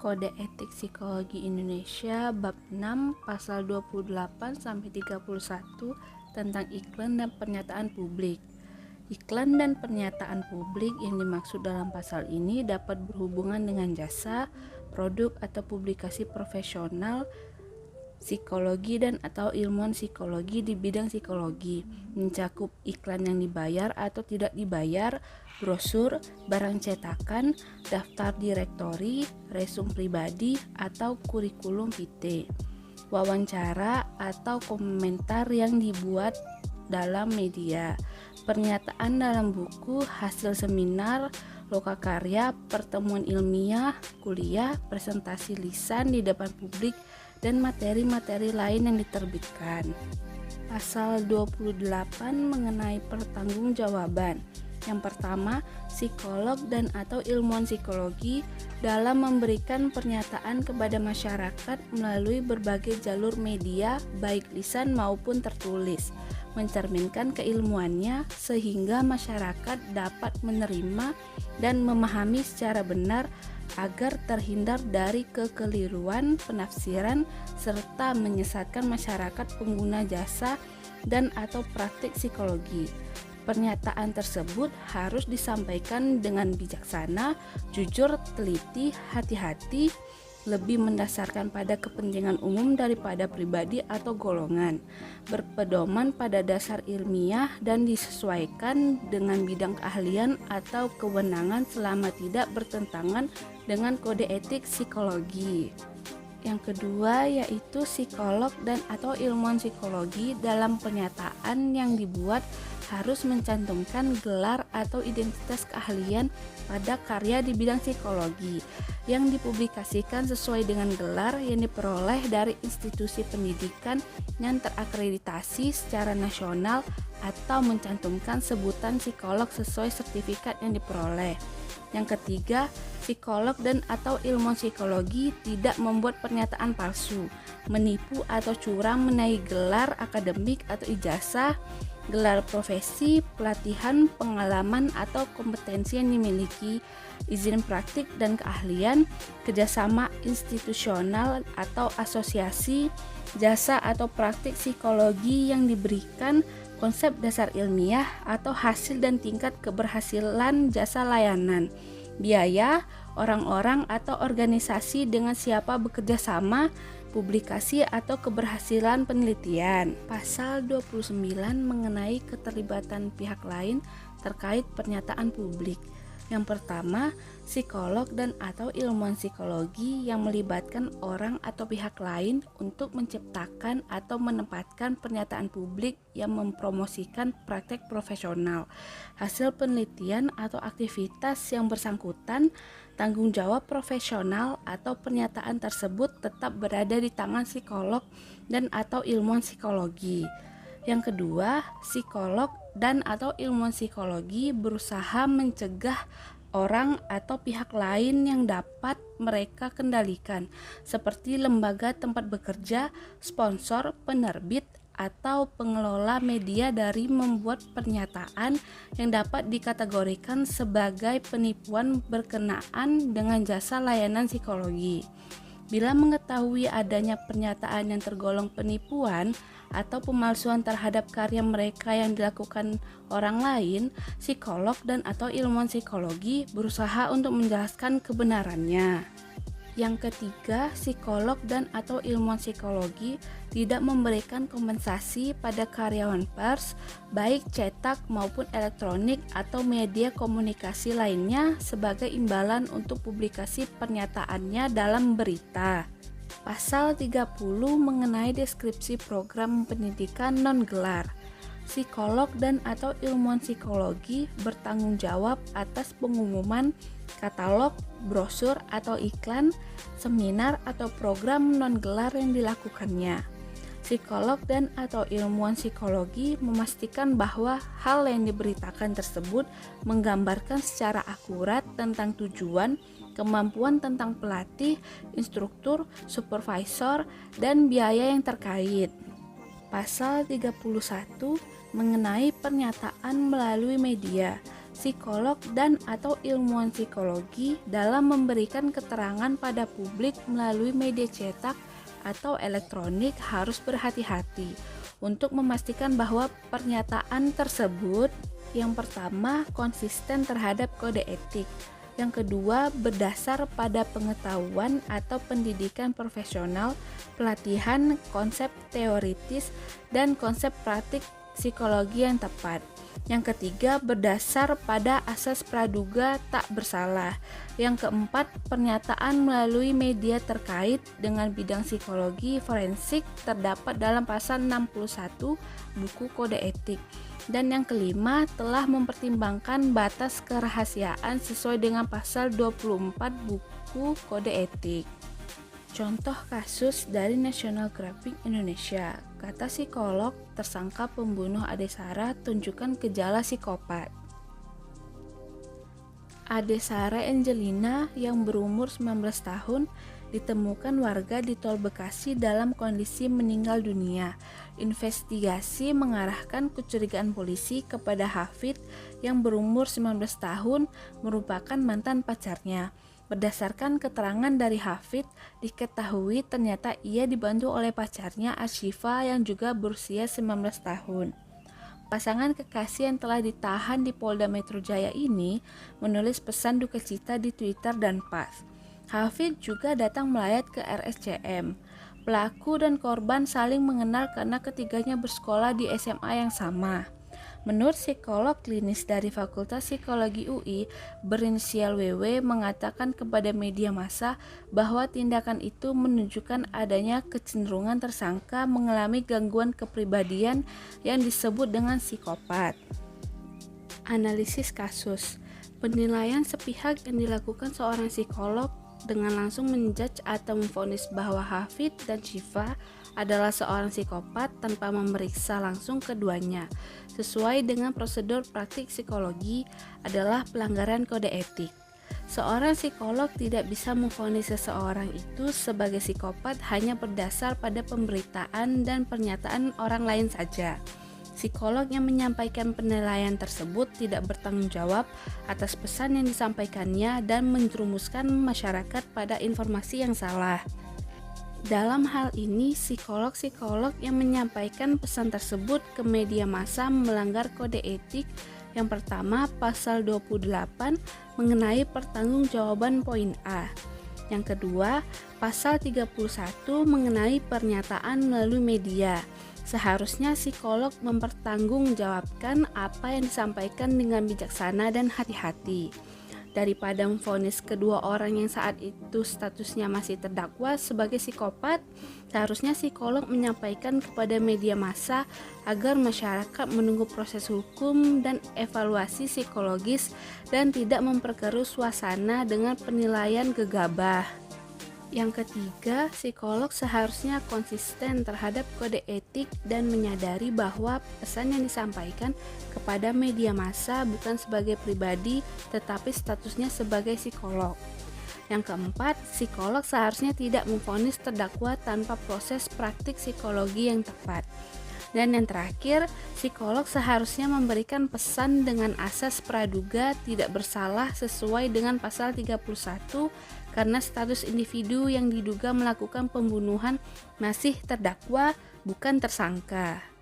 Kode Etik Psikologi Indonesia Bab 6 Pasal 28-31 tentang iklan dan pernyataan publik. Iklan dan pernyataan publik yang dimaksud dalam pasal ini dapat berhubungan dengan jasa, produk atau publikasi profesional psikologi dan atau ilmuwan psikologi di bidang psikologi, mencakup iklan yang dibayar atau tidak dibayar, brosur, barang cetakan, daftar direktori, resum pribadi atau kurikulum vitae, wawancara atau komentar yang dibuat dalam media, pernyataan dalam buku, hasil seminar, lokakarya, pertemuan ilmiah, kuliah, presentasi lisan di depan publik, dan materi-materi lain yang diterbitkan. Pasal 28 mengenai pertanggungjawaban. Yang pertama, psikolog dan atau ilmuwan psikologi dalam memberikan pernyataan kepada masyarakat melalui berbagai jalur media, baik lisan maupun tertulis, mencerminkan keilmuannya sehingga masyarakat dapat menerima dan memahami secara benar agar terhindar dari kekeliruan penafsiran serta menyesatkan masyarakat pengguna jasa dan atau praktik psikologi. Pernyataan tersebut harus disampaikan dengan bijaksana, jujur, teliti, hati-hati, lebih mendasarkan pada kepentingan umum daripada pribadi atau golongan, berpedoman pada dasar ilmiah dan disesuaikan dengan bidang keahlian atau kewenangan selama tidak bertentangan dengan kode etik psikologi. Yang kedua yaitu psikolog dan atau ilmuwan psikologi dalam pernyataan yang dibuat harus mencantumkan gelar atau identitas keahlian pada karya di bidang psikologi yang dipublikasikan sesuai dengan gelar yang diperoleh dari institusi pendidikan yang terakreditasi secara nasional atau mencantumkan sebutan psikolog sesuai sertifikat yang diperoleh. Yang ketiga, psikolog dan atau ilmuwan psikologi tidak membuat pernyataan palsu, menipu atau curang menaiki gelar akademik atau ijazah, gelar profesi, pelatihan, pengalaman atau kompetensi yang dimiliki, izin praktik dan keahlian, kerjasama institusional atau asosiasi, jasa atau praktik psikologi yang diberikan, konsep dasar ilmiah atau hasil dan tingkat keberhasilan jasa layanan, biaya, orang-orang atau organisasi dengan siapa bekerja sama, publikasi atau keberhasilan penelitian. Pasal 29 mengenai keterlibatan pihak lain terkait pernyataan publik. Yang pertama, psikolog dan atau ilmuwan psikologi yang melibatkan orang atau pihak lain untuk menciptakan atau menempatkan pernyataan publik yang mempromosikan praktek profesional, hasil penelitian atau aktivitas yang bersangkutan. Tanggung jawab profesional atau pernyataan tersebut tetap berada di tangan psikolog dan atau ilmuwan psikologi. Yang kedua, psikolog dan atau ilmuwan psikologi berusaha mencegah orang atau pihak lain yang dapat mereka kendalikan, seperti lembaga tempat bekerja, sponsor, penerbit, atau pengelola media dari membuat pernyataan yang dapat dikategorikan sebagai penipuan berkenaan dengan jasa layanan psikologi. Bila mengetahui adanya pernyataan yang tergolong penipuan atau pemalsuan terhadap karya mereka yang dilakukan orang lain, psikolog dan atau ilmuwan psikologi berusaha untuk menjelaskan kebenarannya. Yang ketiga, psikolog dan atau ilmuwan psikologi tidak memberikan kompensasi pada karyawan pers, baik cetak maupun elektronik atau media komunikasi lainnya sebagai imbalan untuk publikasi pernyataannya dalam berita. Pasal 30 mengenai deskripsi program pendidikan non-gelar. Psikolog dan atau ilmuwan psikologi bertanggung jawab atas pengumuman katalog, brosur atau iklan, seminar atau program non-gelar yang dilakukannya. Psikolog dan atau ilmuwan psikologi memastikan bahwa hal yang diberitakan tersebut menggambarkan secara akurat tentang tujuan, kemampuan tentang pelatih, instruktur, supervisor, dan biaya yang terkait. Pasal 31 mengenai pernyataan melalui media. psikolog dan atau ilmuwan psikologi dalam memberikan keterangan pada publik melalui media cetak atau elektronik harus berhati-hati untuk memastikan bahwa pernyataan tersebut yang pertama konsisten terhadap kode etik, yang kedua berdasar pada pengetahuan atau pendidikan profesional, pelatihan konsep teoritis dan konsep praktik psikologi yang tepat. Yang ketiga, berdasar pada asas praduga tak bersalah. Yang keempat, pernyataan melalui media terkait dengan bidang psikologi forensik terdapat dalam pasal 61 buku kode etik. Dan yang kelima, telah mempertimbangkan batas kerahasiaan sesuai dengan pasal 24 buku kode etik. Contoh kasus dari National Geographic Indonesia, kata psikolog tersangka pembunuh Ade Sarah tunjukkan gejala psikopat. Ade Sarah Angelina yang berumur 19 tahun ditemukan warga di Tol Bekasi dalam kondisi meninggal dunia. Investigasi mengarahkan kecurigaan polisi kepada Hafid yang berumur 19 tahun merupakan mantan pacarnya. Berdasarkan keterangan dari Hafid, diketahui ternyata ia dibantu oleh pacarnya Ashifa yang juga berusia 19 tahun. Pasangan kekasih yang telah ditahan di Polda Metro Jaya ini menulis pesan duka cita di Twitter dan Pas. Hafid juga datang melayat ke RSCM. Pelaku dan korban saling mengenal karena ketiganya bersekolah di SMA yang sama. Menurut psikolog klinis dari Fakultas Psikologi UI berinisial WW mengatakan kepada media massa bahwa tindakan itu menunjukkan adanya kecenderungan tersangka mengalami gangguan kepribadian yang disebut dengan psikopat. Analisis kasus. Penilaian sepihak yang dilakukan seorang psikolog dengan langsung menjudge atau memvonis bahwa Hafid dan Syifa adalah seorang psikopat tanpa memeriksa langsung keduanya sesuai dengan prosedur praktik psikologi adalah pelanggaran kode etik. Seorang psikolog tidak bisa memvonis seseorang itu sebagai psikopat hanya berdasar pada pemberitaan dan pernyataan orang lain saja. Psikolog yang menyampaikan penilaian tersebut tidak bertanggung jawab atas pesan yang disampaikannya dan menjerumuskan masyarakat pada informasi yang salah. Dalam hal ini, psikolog-psikolog yang menyampaikan pesan tersebut ke media massa melanggar kode etik. Yang pertama, pasal 28 mengenai pertanggungjawaban poin A. Yang kedua, pasal 31 mengenai pernyataan melalui media. Seharusnya psikolog mempertanggungjawabkan apa yang disampaikan dengan bijaksana dan hati-hati. Daripada memvonis kedua orang yang saat itu statusnya masih terdakwa sebagai psikopat, seharusnya psikolog menyampaikan kepada media massa agar masyarakat menunggu proses hukum dan evaluasi psikologis dan tidak memperkeruh suasana dengan penilaian gegabah. Yang ketiga, psikolog seharusnya konsisten terhadap kode etik dan menyadari bahwa pesan yang disampaikan kepada media massa bukan sebagai pribadi tetapi statusnya sebagai psikolog. Yang keempat, psikolog seharusnya tidak memvonis terdakwa tanpa proses praktik psikologi yang tepat. Dan yang terakhir, psikolog seharusnya memberikan pesan dengan asas praduga tidak bersalah sesuai dengan pasal 31 karena status individu yang diduga melakukan pembunuhan masih terdakwa, bukan tersangka.